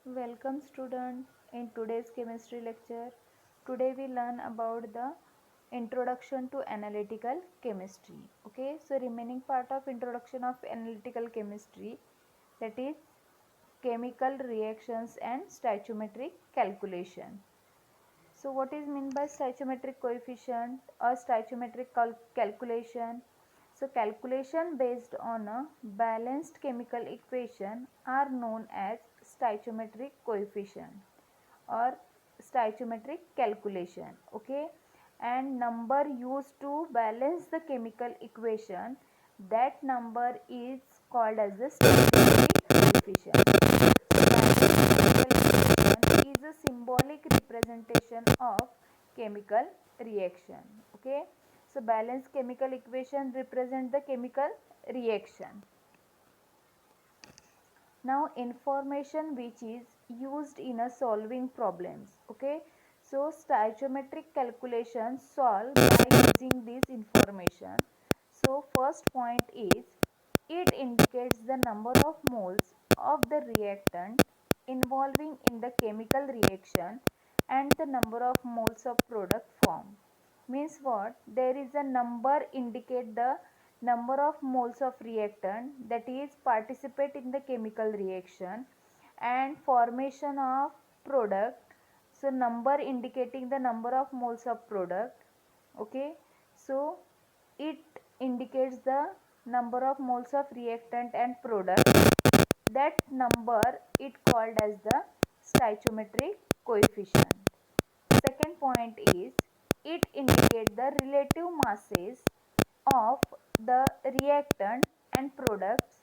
Welcome student in today's chemistry lecture. Today we learn about the introduction to analytical chemistry. Okay, so remaining part of introduction of analytical chemistry, that is chemical reactions and stoichiometric calculation. So what is meant by stoichiometric coefficient or stoichiometric calculation? So calculation based on a balanced chemical equation are known as stoichiometric coefficient or stoichiometric calculation. Okay, and number used to balance the chemical equation, that number is called as the stoichiometric coefficient. Balanced chemical equation is a symbolic representation of chemical reaction. Okay, so balanced chemical equation represent the chemical reaction. Now information which is used in a solving problems. Okay, so stoichiometric calculations solve by using this information. So first point is, it indicates the number of moles of the reactant involving in the chemical reaction and the number of moles of product formed. Means what? There is a number indicate the number of moles of reactant that is participate in the chemical reaction and formation of product. So number indicating the number of moles of product. Okay, so it indicates the number of moles of reactant and product. That number it called as the stoichiometric coefficient. Second point is, it indicates the relative masses of the reactant and products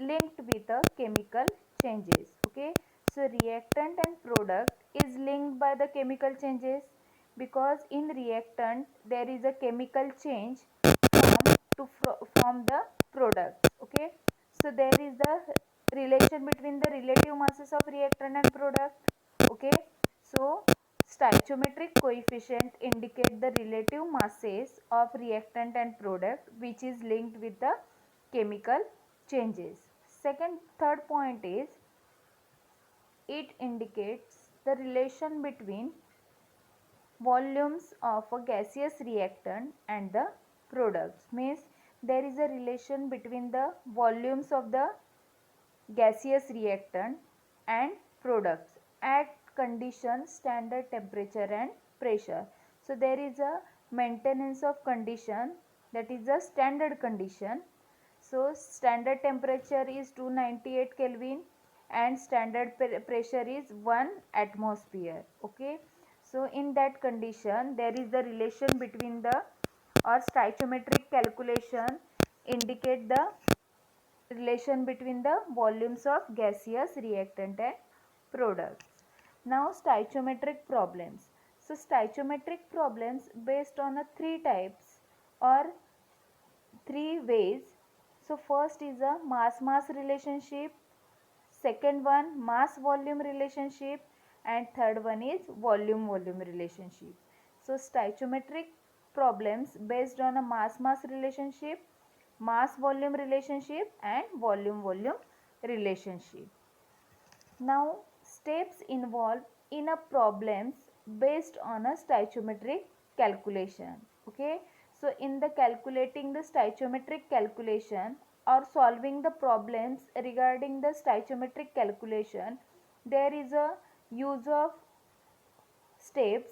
linked with the chemical changes. Okay, so reactant and product is linked by the chemical changes, because in reactant there is a chemical change form the product. Okay, so there is the relation between the relative masses of reactant and product. Okay, so stoichiometric coefficient indicate the relative masses of reactant and product which is linked with the chemical changes. Third point is, it indicates the relation between volumes of a gaseous reactant and the products. Means there is a relation between the volumes of the gaseous reactant and products at condition, standard temperature and pressure. So there is a maintenance of condition, that is a standard condition. So standard temperature is 298 Kelvin and standard pressure is 1 atmosphere. Okay, so in that condition there is the relation between the, or stoichiometric calculation indicate the relation between the volumes of gaseous reactant and products. Now stoichiometric problems. So stoichiometric problems based on a three types or three ways. So first is a mass relationship, second one mass volume relationship, and third one is volume relationship. So stoichiometric problems based on a mass relationship, mass volume relationship, and volume relationship. Now steps involved in a problems based on a stoichiometric calculation. Okay, so in the calculating the stoichiometric calculation or solving the problems regarding the stoichiometric calculation, there is a use of steps.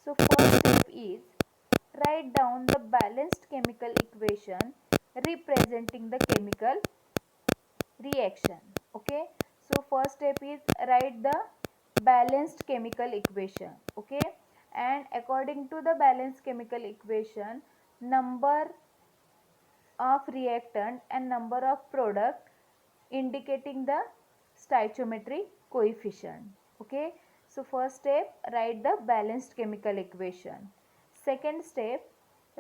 So first step is, write down the balanced chemical equation representing the chemical reaction. Okay, so first step is write the balanced chemical equation. Okay, and according to the balanced chemical equation, number of reactant and number of product indicating the stoichiometric coefficient. Okay, so first step, write the balanced chemical equation. Second step,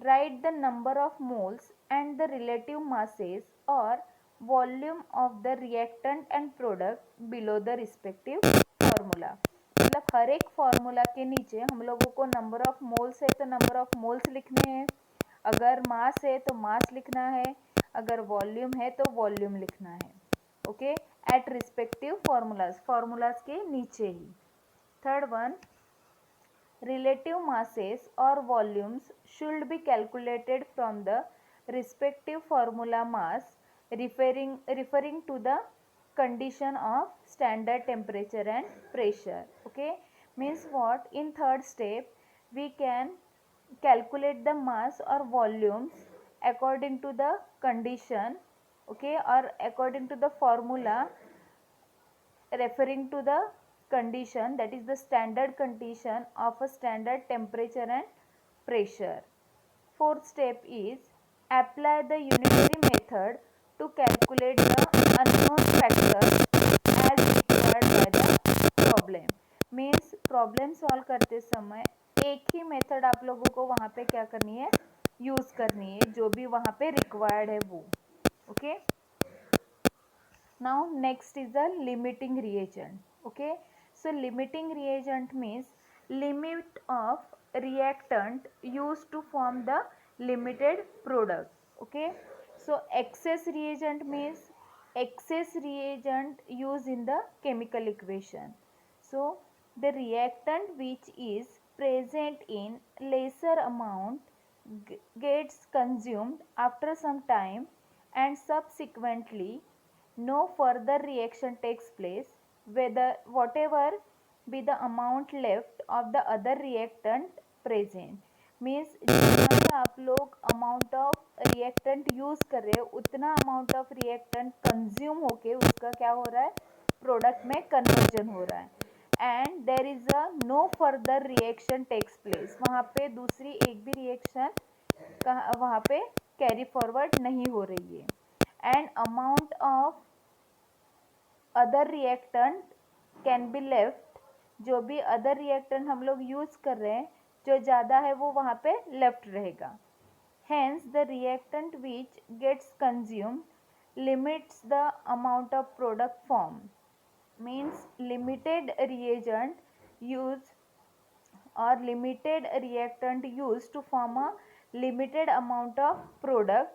write the number of moles and the relative masses or volume of the reactant and product below the respective formula. मतलब हर एक formula के नीचे हम लोगों को number of moles है तो number of moles लिखने हैं, अगर मास है तो मास लिखना है, अगर वॉल्यूम है तो वॉल्यूम लिखना है. ओके, at respective formulas के नीचे ही. Third one, relative masses or volumes should be calculated from the respective formula mass referring to the condition of standard temperature and pressure. Okay, means what? In third step we can calculate the mass or volumes according to the condition, okay, or according to the formula referring to the condition, that is the standard condition of a standard temperature and pressure. Fourth step is apply the unitary method to calculate the unknown factors as required by the problem. Means problem solve करते समय एक ही method आप लोगों को वहाँ पे क्या करनी है, यूज़ करनी है, जो भी वहाँ पे रिक्वायर्ड है वो. Okay. Now next is the limiting reagent. Okay, so limiting reagent means limit of reactant used to form the limited product. Okay, so excess reagent means excess reagent used in the chemical equation. So the reactant which is present in lesser amount gets consumed after some time and subsequently no further reaction takes place, whatever be the amount left of the other reactant present. Means जितना आप लोग amount of reactant use कर रहे हो उतना amount of reactant consume होके उसका क्या हो रहा है, प्रोडक्ट में कन्वर्जन हो रहा है and there is a no further reaction takes place. वहाँ पे दूसरी एक भी रिएक्शन वहाँ पे कैरी फॉरवर्ड नहीं हो रही है and amount of other reactant can be left. जो भी अदर रिएक्टेंट हम लोग यूज़ कर रहे हैं जो ज़्यादा है वो वहाँ पे लेफ्ट रहेगा. Hence the reactant which gets consumed limits the amount of product form. Means limited reagent use or limited reactant used to form a limited amount of product.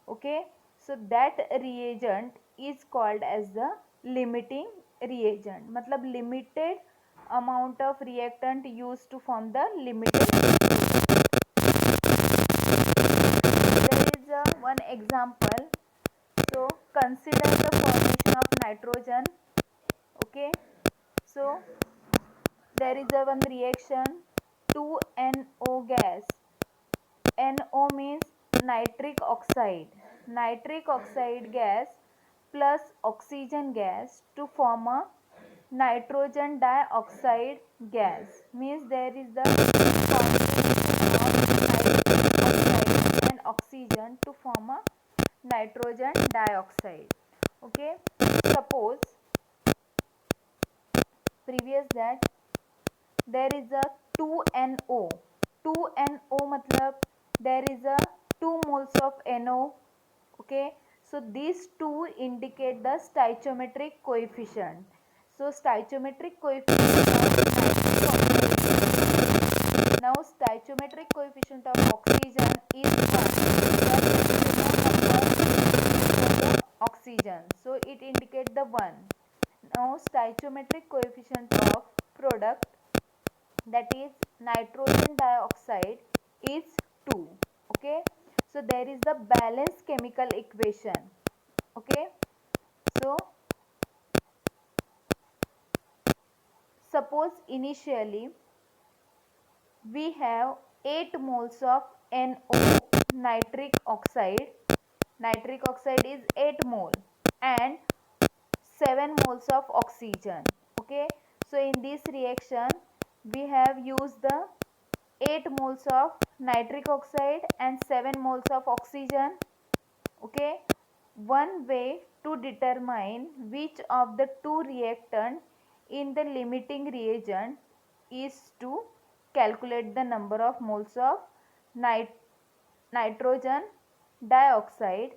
Okay, so that reagent is called as the limiting reagent. मतलब limited amount of reactant used to form the limited reagent. There is one example. So consider the formation of nitrogen. Okay, so there is a one reaction 2NO gas. NO means nitric oxide. Nitric oxide gas plus oxygen gas to form a nitrogen dioxide gas. Means there is the combination of nitric oxide and oxygen to form a nitrogen dioxide. Okay, suppose previous that there is a 2NO. 2NO मतलब there is a 2 moles of NO. Okay, so these two indicate the stoichiometric coefficient. So stoichiometric coefficient of nitric oxide. Now stoichiometric coefficient of oxygen is 1. That is the number of oxygen. So it indicates the 1. Now stoichiometric coefficient of product, that is nitrogen dioxide, is 2. Okay, so there is the balanced chemical equation. Okay, so suppose initially we have 8 moles of NO, nitric oxide. Nitric oxide is 8 mole and 7 moles of oxygen. Okay, so in this reaction we have used the 8 moles of nitric oxide and 7 moles of oxygen. Okay, one way to determine which of the two reactants in the limiting reagent is to calculate the number of moles of nitrogen dioxide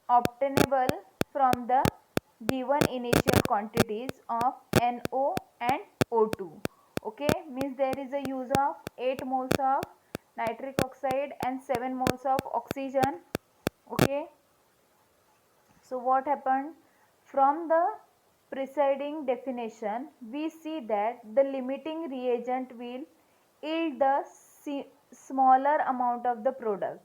obtainable from the given initial quantities of NO and O2. Okay, means there is a use of 8 moles of nitric oxide and 7 moles of oxygen. Okay, So what happened? From the preceding definition, we see that the limiting reagent will yield the smaller amount of the product.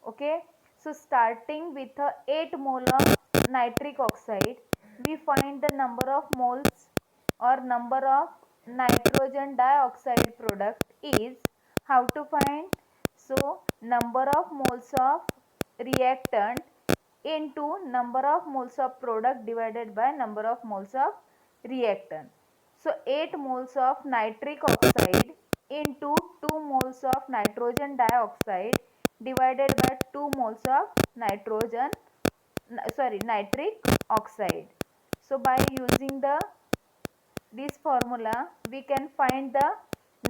Okay, so starting with a 8 mole of nitric oxide, we find the number of moles or number of nitrogen dioxide product is, how to find? So number of moles of reactant into number of moles of product divided by number of moles of reactant. So 8 moles of nitric oxide into 2 moles of nitrogen dioxide divided by 2 moles of nitric oxide. So by using this formula, we can find the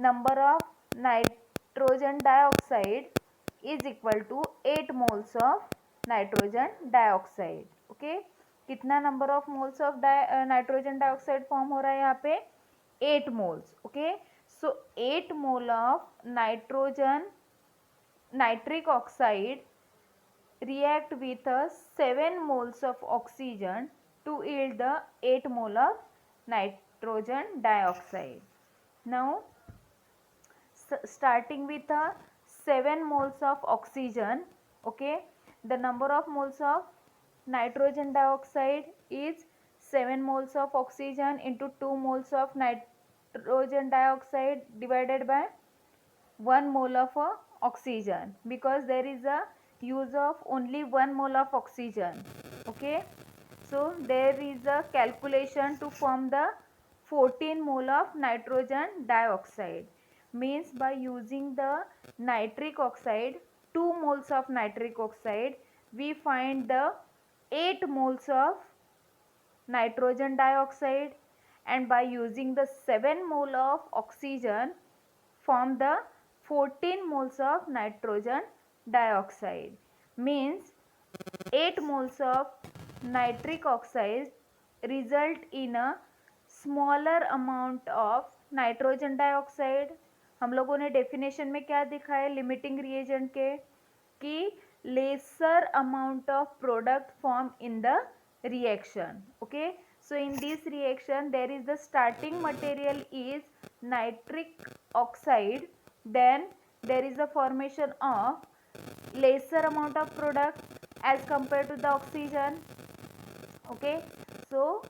number of nitrogen dioxide is equal to 8 moles of nitrogen dioxide. Okay, कितना number of moles of nitrogen dioxide form हो रहा है यहाँ पे? 8 moles. Okay, so 8 mole of nitric oxide react with 7 moles of oxygen to yield the 8 mole of nitrogen dioxide. Now starting with 7 moles of oxygen, okay, the number of moles of nitrogen dioxide is 7 moles of oxygen into 2 moles of nitrogen dioxide divided by 1 mole of oxygen, because there is a use of only 1 mole of oxygen. Okay, so there is a calculation to form the 14 mole of nitrogen dioxide. Means by using the nitric oxide, 2 moles of nitric oxide, we find the 8 moles of nitrogen dioxide, and by using the 7 mole of oxygen form the 14 moles of nitrogen dioxide. Means 8 moles of nitric oxide result in a smaller amount of nitrogen dioxide. हम लोगों ने definition में क्या दिखा है limiting reagent के, कि lesser amount of product form in the reaction. Okay, so in this reaction there is the starting material is nitric oxide, then there is the formation of lesser amount of product as compared to the oxygen. Okay, so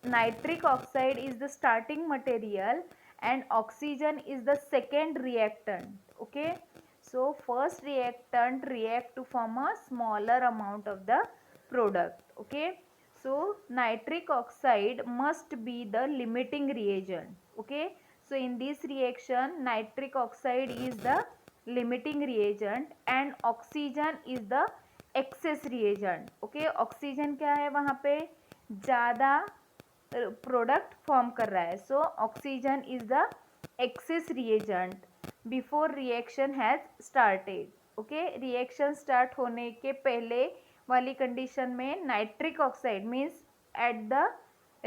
nitric oxide is the starting material and oxygen is the second reactant. Okay, so first reactant react to form a smaller amount of the product. Okay, so nitric oxide must be the limiting reagent. Okay, so in this reaction nitric oxide is the limiting reagent and oxygen is the excess reagent. Okay, oxygen क्या है वहाँ पे? ज़्यादा product form कर रहा है. So oxygen is the access reagent before reaction has started. Okay, reaction start होने के पहले वाली कंडीशन में nitric oxide means at the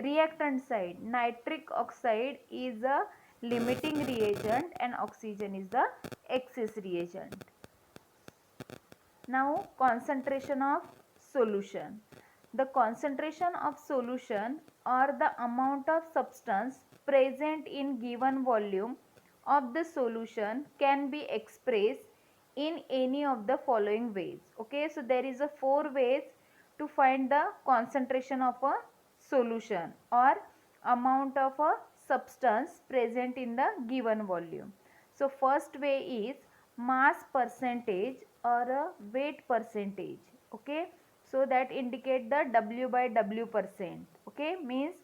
reactant side nitric oxide is a limiting reagent and oxygen is the excess reagent. Now concentration of solution. The concentration of solution or the amount of substance present in given volume of the solution can be expressed in any of the following ways. Okay, so there is a 4 ways to find the concentration of a solution or amount of a substance present in the given volume. So first way is mass percentage or a weight percentage. Okay, so that indicate the W by W percent. Okay, means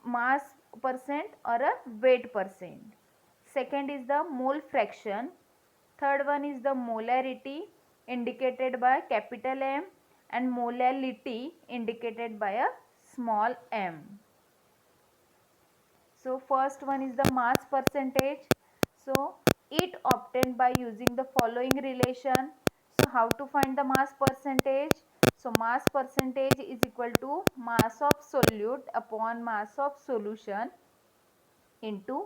mass percent or a weight percent. Second is the mole fraction. Third one is the molarity indicated by capital M and molality indicated by a small m. So first one is the mass percentage. So it obtained by using the following relation. So how to find the mass percentage? So mass percentage is equal to mass of solute upon mass of solution into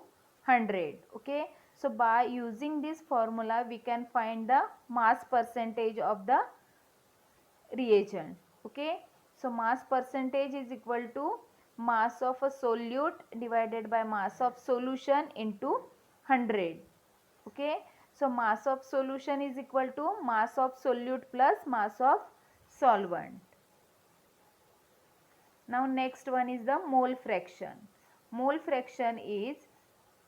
100. Okay, so by using this formula we can find the mass percentage of the reagent. Okay, So mass percentage is equal to mass of a solute divided by mass of solution into 100. Okay, so mass of solution is equal to mass of solute plus mass of solvent. Now next one is the mole fraction. Mole fraction is,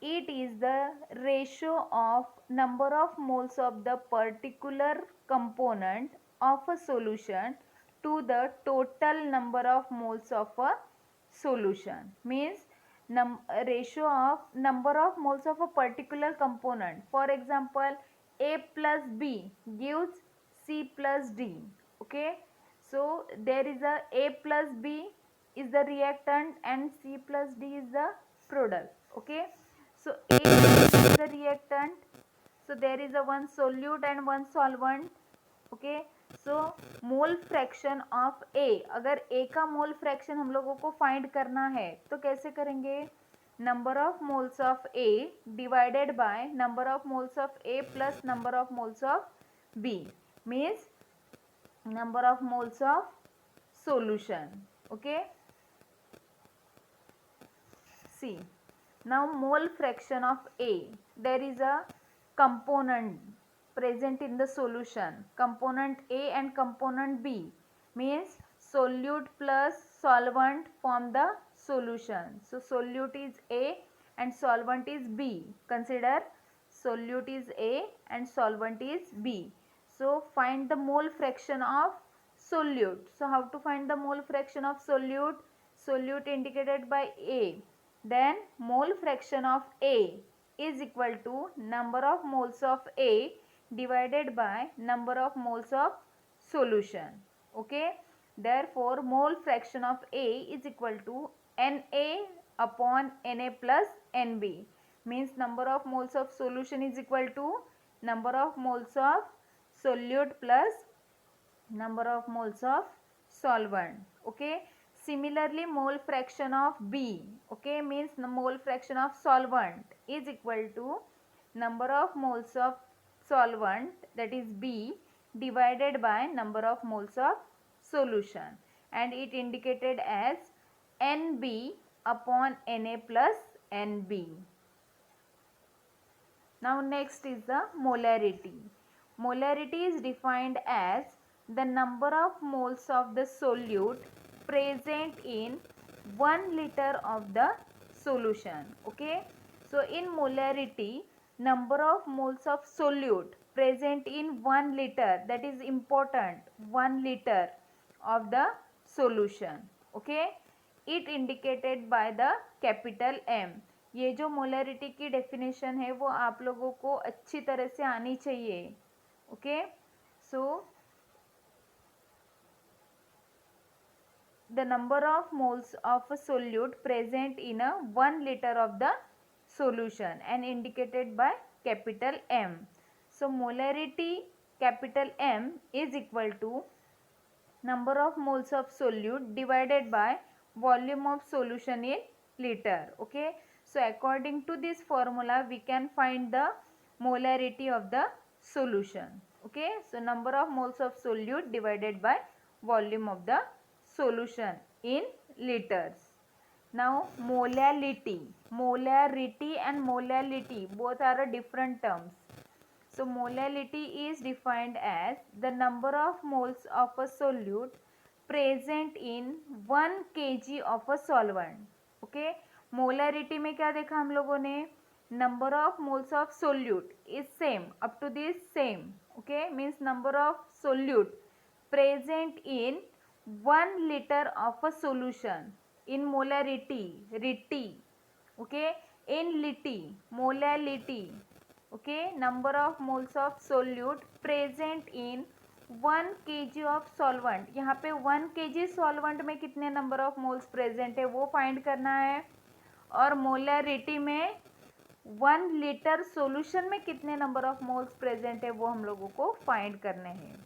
it is the ratio of number of moles of the particular component of a solution to the total number of moles of a solution. Means ratio of number of moles of a particular component. For example, A plus B gives C plus D. Okay, so there is A plus B is the reactant and C plus D is the product. Okay, so A is the reactant, so there is a one solute and one solvent. Okay, so mole fraction of a, अगर a का mole fraction हम लोगों को find करना है तो कैसे करेंगे, number of moles of A divided by number of moles of A plus number of moles of B, means number of moles of solution. Okay, see, now mole fraction of A, there is a component present in the solution, component A and component B, means solute plus solvent form the solution. So solute is A and solvent is B. Consider solute is A and solvent is B. So find the mole fraction of solute. So how to find the mole fraction of solute? Solute indicated by A. Then mole fraction of A is equal to number of moles of A divided by number of moles of solution. Okay. Therefore mole fraction of A is equal to Na upon Na plus Nb. Means number of moles of solution is equal to number of moles of solute plus number of moles of solvent. Okay, similarly mole fraction of B, okay, means the mole fraction of solvent is equal to number of moles of solvent, that is B, divided by number of moles of solution, and it indicated as Nb upon Na plus Nb. Now next is the molarity. Molarity is defined as the number of moles of the solute present in 1 liter of the solution. Okay, so in molarity, number of moles of solute present in 1 liter, that is important, 1 liter of the solution. Okay, it indicated by the capital M. ये जो molarity की definition है वो आप लोगों को अच्छी तरह से आनी चाहिए. Okay, so the number of moles of a solute present in a 1 liter of the solution and indicated by capital M. So molarity capital M is equal to number of moles of solute divided by volume of solution in liter. Okay, so according to this formula we can find the molarity of the solution. Okay, so number of moles of solute divided by volume of the solution in liters. Now molality, molarity and molality both are a different terms. So molality is defined as the number of moles of a solute present in 1 kg of a solvent. Okay, molarity में क्या देखा हम लोगों ने, number of moles of solute is same up to this same. Okay, means number of solute present in 1 liter of a solution in molarity, riti. Okay, in liti, molality. Okay, number of moles of solute present in 1 kg of solvent. यहाँ पे 1 kg solvent में कितने number of moles present है वो find करना है, और molarity में 1 liter solution में कितने number of moles present है वो हम लोगों को find करने हैं.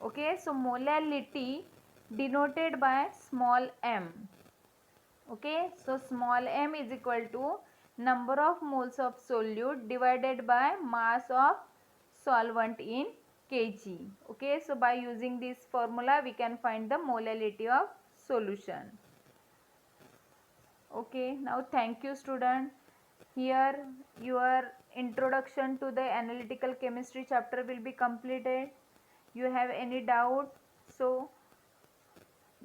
Okay, so molality denoted by small m. Okay, so small m is equal to number of moles of solute divided by mass of solvent in kg. Okay, so by using this formula we can find the molality of solution. Okay, now thank you student. Here your introduction to the analytical chemistry chapter will be completed. You have any doubt, so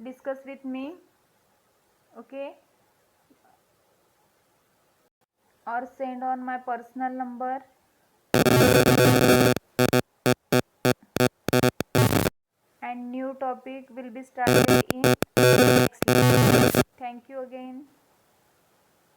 discuss with me. Okay, or send on my personal number. And new topic will be started in